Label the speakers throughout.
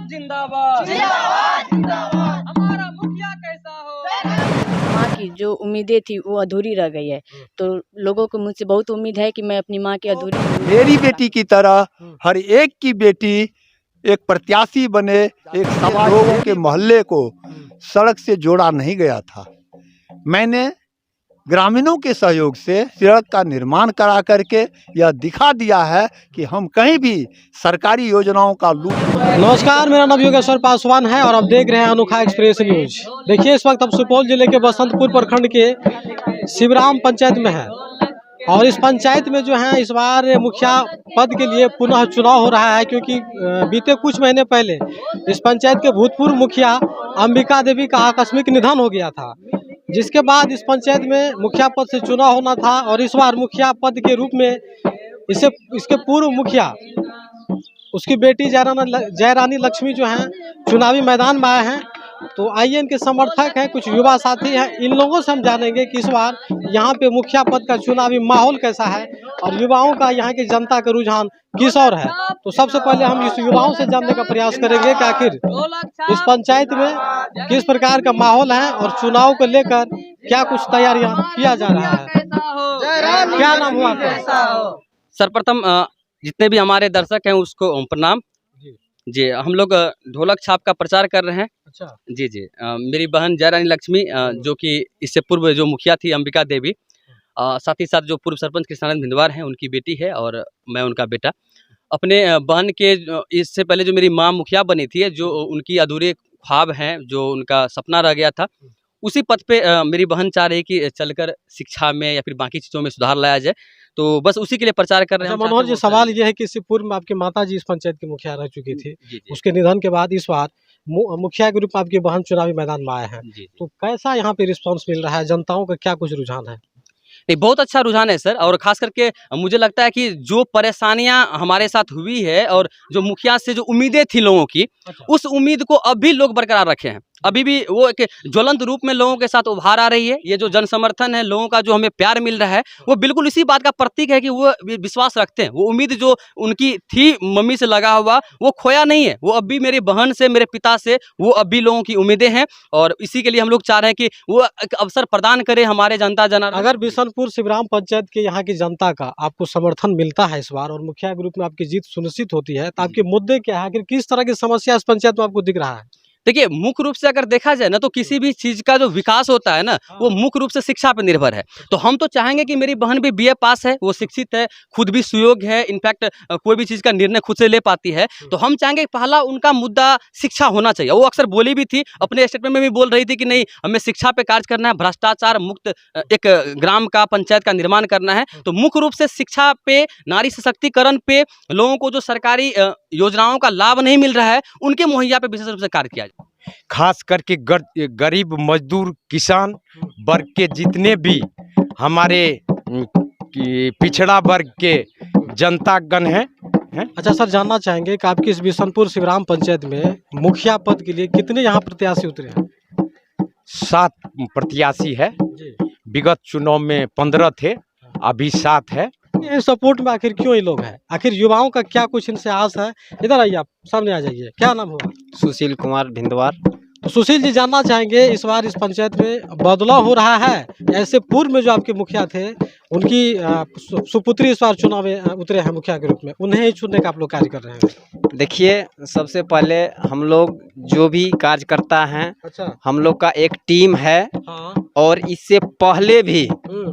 Speaker 1: जिंदाबाद जिंदाबाद जिंदाबाद। हमारा मुखिया कैसा हो।
Speaker 2: माँ की जो उम्मीदें थी वो अधूरी रह गई है, तो लोगों को मुझसे बहुत उम्मीद है कि मैं अपनी माँ की अधूरी
Speaker 3: मेरी बेटी की तरह हर एक की बेटी एक प्रत्याशी बने। एक समाज लोगों के मोहल्ले को सड़क से जोड़ा नहीं गया था। मैंने ग्रामीणों के सहयोग से सड़क का निर्माण करा करके यह दिखा दिया है कि हम कहीं भी सरकारी योजनाओं का लूट।
Speaker 4: नमस्कार, मेरा नाम योगेश्वर पासवान है और आप देख रहे हैं अनोखा एक्सप्रेस न्यूज। देखिए, इस वक्त हम सुपौल जिले के बसंतपुर प्रखंड के शिवराम पंचायत में है और इस पंचायत में जो है इस बार मुखिया पद के लिए पुनः चुनाव हो रहा है, क्योंकि बीते कुछ महीने पहले इस पंचायत के भूतपूर्व मुखिया अंबिका देवी का आकस्मिक निधन हो गया था, जिसके बाद इस पंचायत में मुखिया पद से चुनाव होना था। और इस बार मुखिया पद के रूप में इसके पूर्व मुखिया उसकी बेटी जयरानी लक्ष्मी जो हैं चुनावी मैदान में आए हैं। तो आइए, इनके समर्थक हैं, कुछ युवा साथी हैं, इन लोगों से हम जानेंगे कि इस बार यहाँ पे मुखिया पद का चुनावी माहौल कैसा है और युवाओं का, यहाँ की जनता का रुझान किस ओर है। तो सबसे पहले हम इस युवाओं से जानने का प्रयास करेंगे कि आखिर इस पंचायत में किस प्रकार का माहौल है और चुनाव को लेकर क्या कुछ तैयारियां किया जा रहा है। क्या नाम हुआ आपका?
Speaker 1: सर्वप्रथम जितने भी हमारे दर्शक हैं उसको प्रणाम जी। हम लोग ढोलक छाप का प्रचार कर रहे हैं।
Speaker 4: अच्छा
Speaker 1: जी जी। मेरी बहन जयरानी लक्ष्मी जो कि इससे पूर्व जो मुखिया थी अंबिका देवी, साथ ही साथ जो पूर्व सरपंच कृष्णानंद भिंदवार हैं उनकी बेटी है और मैं उनका बेटा। अपने बहन के इससे पहले जो मेरी माँ मुखिया बनी थी, जो उनकी अधूरे ख्वाब हैं, जो उनका सपना रह गया था, उसी पथ पे मेरी बहन चाह रही कि चलकर शिक्षा में या फिर बाकी चीज़ों में सुधार लाया जाए, तो बस उसी के लिए प्रचार कर रहे हैं।
Speaker 4: मनोहर जी, सवाल ये है कि इससे पूर्व में आपकी माता जी इस पंचायत की मुखिया रह चुकी थी, उसके निधन के बाद इस बार मुखिया के रूप में आपकी बहन चुनावी मैदान में आए हैं, तो कैसा यहाँ पे रिस्पांस मिल रहा है? जनताओं का क्या कुछ रुझान है?
Speaker 1: नहीं, बहुत अच्छा रुझान है सर। और खास करके मुझे लगता है कि जो परेशानियां हमारे साथ हुई है और जो मुखिया से जो उम्मीदें थी लोगों की, उस उम्मीद को अब भी लोग बरकरार रखे हैं। अभी भी वो एक ज्वलंत रूप में लोगों के साथ उभार आ रही है। ये जो जन समर्थन है, लोगों का जो हमें प्यार मिल रहा है, वो बिल्कुल इसी बात का प्रतीक है कि वो विश्वास रखते हैं। वो उम्मीद जो उनकी थी मम्मी से लगा हुआ, वो खोया नहीं है। वो अब भी मेरी बहन से, मेरे पिता से, वो अब भी लोगों की उम्मीदें हैं और इसी के लिए हम लोग चाह रहे हैं कि वो एक अवसर प्रदान करे हमारे जनता जनार्दन।
Speaker 4: अगर बिशनपुर शिवराम पंचायत के यहाँ की जनता का आपको समर्थन मिलता है इस बार और मुखिया के रूप में आपकी जीत सुनिश्चित होती है, तो आपके मुद्दे क्या है? आखिर किस तरह की समस्या इस पंचायत में आपको दिख रहा है?
Speaker 1: देखिए, मुख्य रूप से अगर देखा जाए ना, तो किसी भी चीज़ का जो विकास होता है ना, वो मुख्य रूप से शिक्षा पर निर्भर है। तो हम तो चाहेंगे कि मेरी बहन भी बीए पास है, वो शिक्षित है, खुद भी सुयोग्य है, इनफैक्ट कोई भी चीज़ का निर्णय खुद से ले पाती है। तो हम चाहेंगे पहला उनका मुद्दा शिक्षा होना चाहिए। वो अक्सर बोली भी थी, अपने स्टेटमेंट में भी बोल रही थी कि नहीं, हमें शिक्षा पे कार्य करना है, भ्रष्टाचार मुक्त एक ग्राम का, पंचायत का निर्माण करना है। तो मुख्य रूप से शिक्षा पे, नारी सशक्तिकरण पे, लोगों को जो सरकारी योजनाओं का लाभ नहीं मिल रहा है, उनके मुहैया पे विशेष रूप से कार्य किया जाए।
Speaker 5: खास करके गरीब मजदूर किसान वर्ग के जितने भी हमारे पिछड़ा वर्ग के जनतागण हैं।
Speaker 4: अच्छा सर, जानना चाहेंगे कि आपकी इस बिशनपुर शिवराम पंचायत में मुखिया पद के लिए कितने यहाँ प्रत्याशी उतरे हैं?
Speaker 5: 7 प्रत्याशी है। विगत चुनाव में 15 थे, अभी 7 है।
Speaker 4: सपोर्ट में आखिर क्यों ये लोग हैं? आखिर युवाओं का क्या कुछ इनसे आस है? इधर आइए, आप सामने आ जाइए। क्या नाम हुआ?
Speaker 6: सुशील कुमार भिंदवार।
Speaker 4: तो सुशील जी, जानना चाहेंगे इस बार इस पंचायत में बदलाव हो रहा है? ऐसे पूर्व में जो आपके मुखिया थे उनकी सुपुत्री इस बार चुनाव में उतरे हैं मुखिया के रूप में, उन्हें ही चुनने का आप लोग कार्य कर रहे हैं?
Speaker 6: देखिए, सबसे पहले हम लोग जो भी कार्य करता है,
Speaker 4: अच्छा,
Speaker 6: हम लोग का एक टीम है।
Speaker 4: हाँ।
Speaker 6: और इससे पहले भी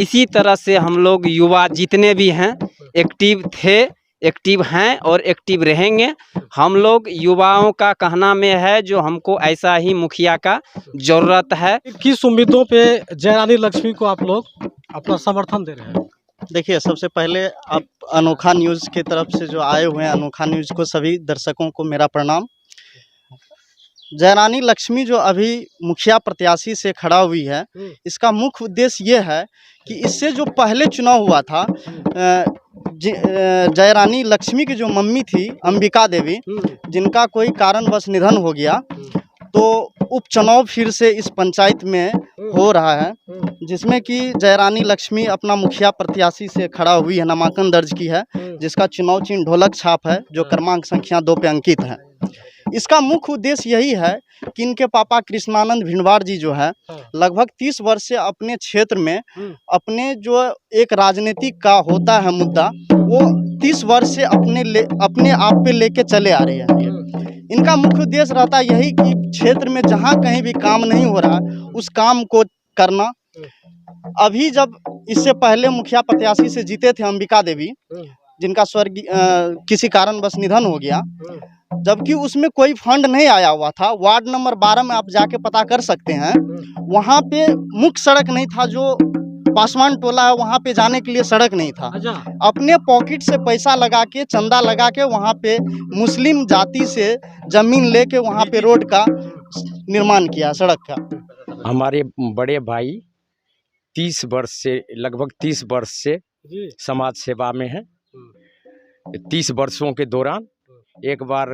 Speaker 6: इसी तरह से हम लोग युवा जितने भी हैं एक्टिव थे, एक्टिव हैं और एक्टिव रहेंगे। हम लोग युवाओं का कहना में है जो हमको ऐसा ही मुखिया का जरूरत है।
Speaker 4: किस उम्मीदों पे जयरानी लक्ष्मी को आप लोग अपना समर्थन दे रहे हैं?
Speaker 7: देखिए, सबसे पहले आप अनोखा न्यूज़ की तरफ से जो आए हुए हैं, अनोखा न्यूज़ को सभी दर्शकों को मेरा प्रणाम। जयरानी लक्ष्मी जो अभी मुखिया प्रत्याशी से खड़ा हुई है, इसका मुख्य उद्देश्य ये है कि इससे जो पहले चुनाव हुआ था, जयरानी लक्ष्मी की जो मम्मी थी अंबिका देवी, जिनका कोई कारणवश निधन हो गया, तो उपचुनाव फिर से इस पंचायत में हो रहा है, जिसमें कि जयरानी लक्ष्मी अपना मुखिया प्रत्याशी से खड़ा हुई है, नामांकन दर्ज की है, जिसका चुनाव चिन्ह ढोलक छाप है, जो क्रमांक संख्या 2 पे अंकित है। इसका मुख्य उद्देश्य यही है कि इनके पापा कृष्णानंद भिंडवार जी जो है लगभग 30 वर्ष से अपने क्षेत्र में अपने जो एक राजनीतिक का होता है मुद्दा वो 30 वर्ष से अपने आप पे लेके चले आ रहे हैं। इनका मुख्य उद्देश्य रहता है यही कि क्षेत्र में जहाँ कहीं भी काम नहीं हो रहा उस काम को करना। अभी जब इससे पहले मुखिया प्रत्याशी से जीते थे अंबिका देवी, जिनका स्वर्गीय किसी कारणवश निधन हो गया, जबकि उसमें कोई फंड नहीं आया हुआ था। वार्ड नंबर 12 में आप जाके पता कर सकते हैं, वहाँ पे मुख्य सड़क नहीं था, जो पासवान टोला है वहाँ पे जाने के लिए सड़क नहीं था। अपने पॉकेट से पैसा लगा के, चंदा लगा के वहाँ पे मुस्लिम जाति से जमीन लेके वहाँ पे रोड का निर्माण किया, सड़क का।
Speaker 5: हमारे बड़े भाई 30 वर्ष से लगभग 30 वर्ष से समाज सेवा में हैं। 30 वर्षों के दौरान एक बार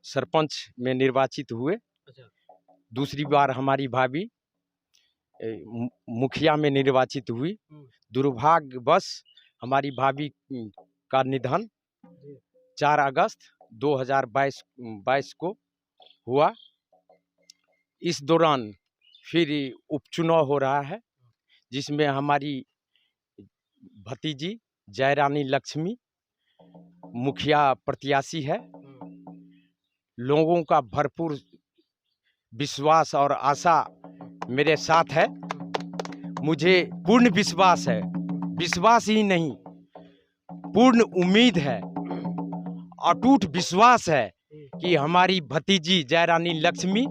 Speaker 5: सरपंच में निर्वाचित हुए, दूसरी बार हमारी भाभी मुखिया में निर्वाचित हुई। दुर्भाग्यवश हमारी भाभी का निधन 4 अगस्त 2022 को हुआ। इस दौरान फिर उपचुनाव हो रहा है, जिसमें हमारी भतीजी जयरानी लक्ष्मी मुखिया प्रत्याशी है। लोगों का भरपूर विश्वास और आशा मेरे साथ है। मुझे पूर्ण विश्वास है, विश्वास ही नहीं पूर्ण उम्मीद है, अटूट विश्वास है कि हमारी भतीजी जयरानी लक्ष्मी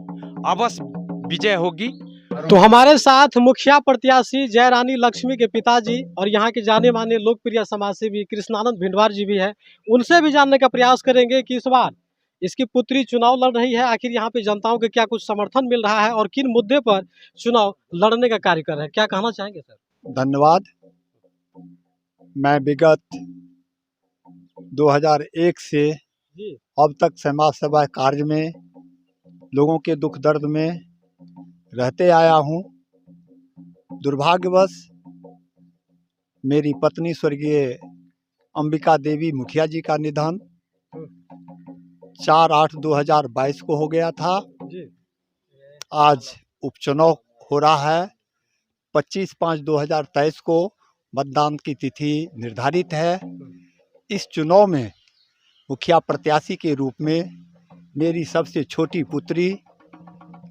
Speaker 5: अवश्य विजय होगी।
Speaker 4: तो हमारे साथ मुखिया प्रत्याशी जयरानी लक्ष्मी के पिताजी और यहाँ के जाने माने लोकप्रिय समाजसेवी कृष्णानंद भिंडवार जी भी है। उनसे भी जानने का प्रयास करेंगे कि इस बार इसकी पुत्री चुनाव लड़ रही है, आखिर यहाँ पे जनताओं के क्या कुछ समर्थन मिल रहा है और किन मुद्दे पर चुनाव लड़ने का कार्य कर रहे हैं, क्या कहना चाहेंगे सर?
Speaker 3: धन्यवाद। मैं विगत 2001 से अब तक समाज सेवा कार्य में, लोगों के दुख दर्द में रहते आया हूँ। दुर्भाग्यवश मेरी पत्नी स्वर्गीय अंबिका देवी मुखिया जी का निधन 4/8/2022 को हो गया था। आज उपचुनाव हो रहा है। 25/5/2023 को मतदान की तिथि निर्धारित है। इस चुनाव में मुखिया प्रत्याशी के रूप में मेरी सबसे छोटी पुत्री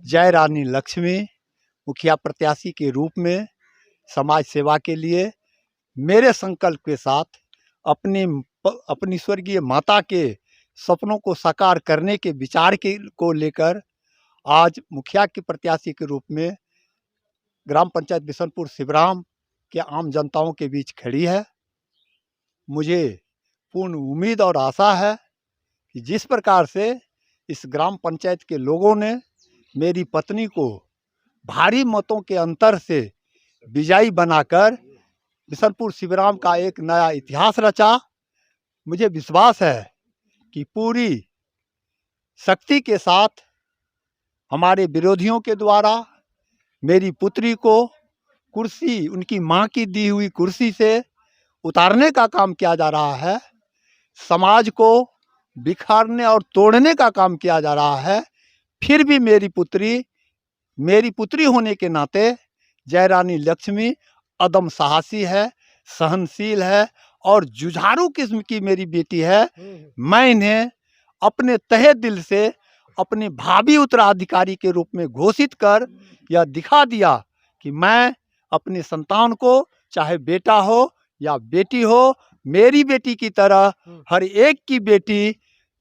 Speaker 3: जयरानी लक्ष्मी मुखिया प्रत्याशी के रूप में समाज सेवा के लिए मेरे संकल्प के साथ अपनी स्वर्गीय माता के सपनों को साकार करने के विचार को लेकर आज मुखिया के प्रत्याशी के रूप में ग्राम पंचायत बिशनपुर शिवराम के आम जनताओं के बीच खड़ी है। मुझे पूर्ण उम्मीद और आशा है कि जिस प्रकार से इस ग्राम पंचायत के लोगों ने मेरी पत्नी को भारी मतों के अंतर से विजयी बनाकर बिशनपुर शिवराम का एक नया इतिहास रचा, मुझे विश्वास है कि पूरी शक्ति के साथ हमारे विरोधियों के द्वारा मेरी पुत्री को कुर्सी, उनकी मां की दी हुई कुर्सी से उतारने का काम किया जा रहा है। समाज को बिखारने और तोड़ने का काम किया जा रहा है। फिर भी मेरी पुत्री होने के नाते जयरानी लक्ष्मी अदम साहसी है, सहनशील है और जुझारू किस्म की मेरी बेटी है। मैं इन्हें अपने तहे दिल से अपने भावी उत्तराधिकारी के रूप में घोषित कर यह दिखा दिया कि मैं अपनी संतान को, चाहे बेटा हो या बेटी हो, मेरी बेटी की तरह हर एक की बेटी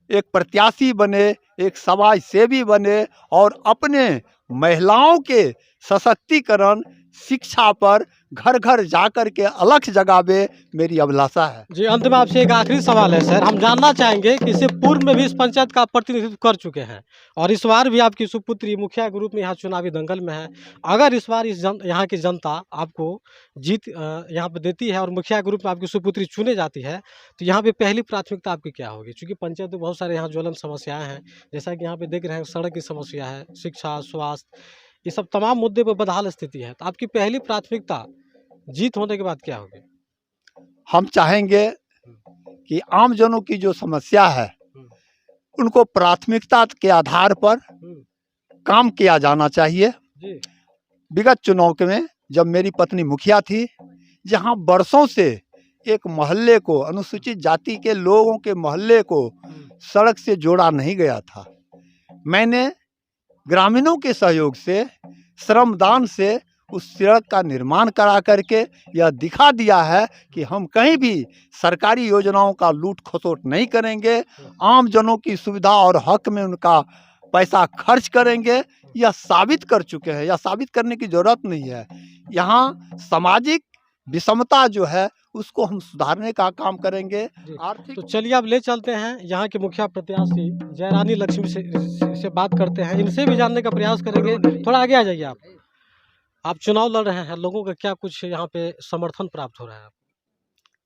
Speaker 3: एक प्रत्याशी बने, एक समाज सेवी बने और अपने महिलाओं के सशक्तिकरण, शिक्षा पर घर घर जाकर के अलख जगावे, मेरी अभिलाषा है।
Speaker 4: जी, अंत में आपसे एक आखिरी सवाल है सर। हम जानना चाहेंगे कि इससे पूर्व में भी इस पंचायत का प्रतिनिधित्व कर चुके हैं और इस बार भी आपकी सुपुत्री मुखिया के रूप में यहाँ चुनावी दंगल में है। अगर इस बार यहाँ की जनता आपको जीत यहाँ पे देती है और मुखिया के रूप में आपकी सुपुत्री चुने जाती है, तो यहाँ पे पहली प्राथमिकता आपकी क्या होगी? क्योंकि पंचायत में बहुत सारे यहाँ ज्वलन समस्याएँ हैं, जैसा कि यहाँ पे देख रहे हैं, सड़क की समस्या है, शिक्षा, स्वास्थ्य, ये सब तमाम मुद्दे पर बदहाल स्थिति है। तो आपकी पहली प्राथमिकता जीत होने के बाद क्या होगी?
Speaker 3: हम चाहेंगे कि आम जनों की जो समस्या है उनको प्राथमिकता के आधार पर काम किया जाना चाहिए।
Speaker 4: जी
Speaker 3: विगत चुनाव के में जब मेरी पत्नी मुखिया थी, जहां वर्षों से एक मोहल्ले को, अनुसूचित जाति के लोगों के मोहल्ले को सड़क से जोड़ा नहीं गया था, मैंने ग्रामीणों के सहयोग से, श्रमदान से उस सड़क का निर्माण करा करके यह दिखा दिया है कि हम कहीं भी सरकारी योजनाओं का लूट खसोट नहीं करेंगे, आम जनों की सुविधा और हक में उनका पैसा खर्च करेंगे। यह साबित कर चुके हैं, यह साबित करने की जरूरत नहीं है। यहाँ सामाजिक विषमता जो है उसको हम सुधारने का काम करेंगे। आर्थिक
Speaker 4: तो चलिए अब ले चलते हैं यहाँ के मुखिया प्रत्याशी जयरानी लक्ष्मी से बात करते हैं, इनसे भी जानने का प्रयास करेंगे। थोड़ा आगे आ जाइए आप चुनाव लड़ रहे हैं, लोगों का क्या कुछ यहाँ पे समर्थन प्राप्त हो रहा है?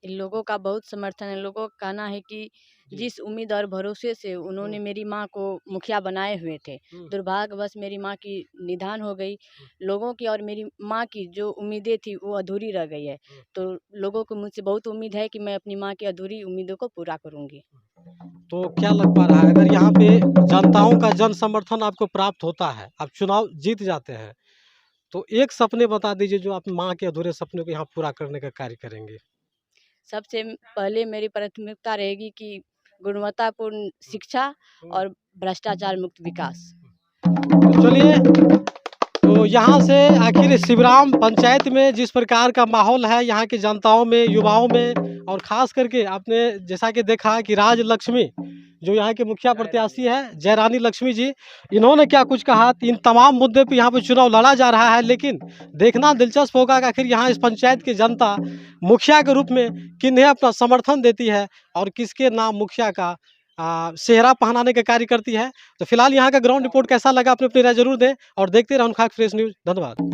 Speaker 2: इन लोगों का बहुत समर्थन है। लोगों का कहना है कि जिस उम्मीद और भरोसे से उन्होंने मेरी माँ को मुखिया बनाए हुए थे, दुर्भाग्यवश मेरी माँ की निधन हो गई। लोगों की और मेरी माँ की जो उम्मीदें थी वो अधूरी रह गई है। तो लोगों को मुझसे बहुत उम्मीद है कि मैं अपनी माँ की अधूरी उम्मीदों को पूरा करूँगी।
Speaker 4: तो क्या लग पा रहा है, अगर यहाँ पे जनताओं का जन समर्थन आपको प्राप्त होता है, आप चुनाव जीत जाते हैं, तो एक सपने बता दीजिए जो आप माँ के अधूरे सपने को यहाँ पूरा करने का कार्य करेंगे।
Speaker 2: सबसे पहले मेरी प्राथमिकता रहेगी कि गुणवत्तापूर्ण शिक्षा और भ्रष्टाचार मुक्त विकास।
Speaker 4: तो चलिए, तो यहाँ से आखिर शिवराम पंचायत में जिस प्रकार का माहौल है यहाँ की जनताओं में, युवाओं में, और ख़ास करके आपने जैसा कि देखा कि राज लक्ष्मी जो यहाँ के मुखिया प्रत्याशी है जयरानी लक्ष्मी जी, इन्होंने क्या कुछ कहा, इन तमाम मुद्दे पे यहाँ पे चुनाव लड़ा जा रहा है। लेकिन देखना दिलचस्प होगा कि आखिर यहाँ इस पंचायत की जनता मुखिया के रूप में किन्हें अपना समर्थन देती है और किसके नाम मुखिया का सेहरा पहनाने का कार्य करती है। तो फिलहाल यहाँ का ग्राउंड रिपोर्ट कैसा लगा, अपनी राय जरूर दें और देखते रहें उनखास एक्सप्रेस न्यूज़। धन्यवाद।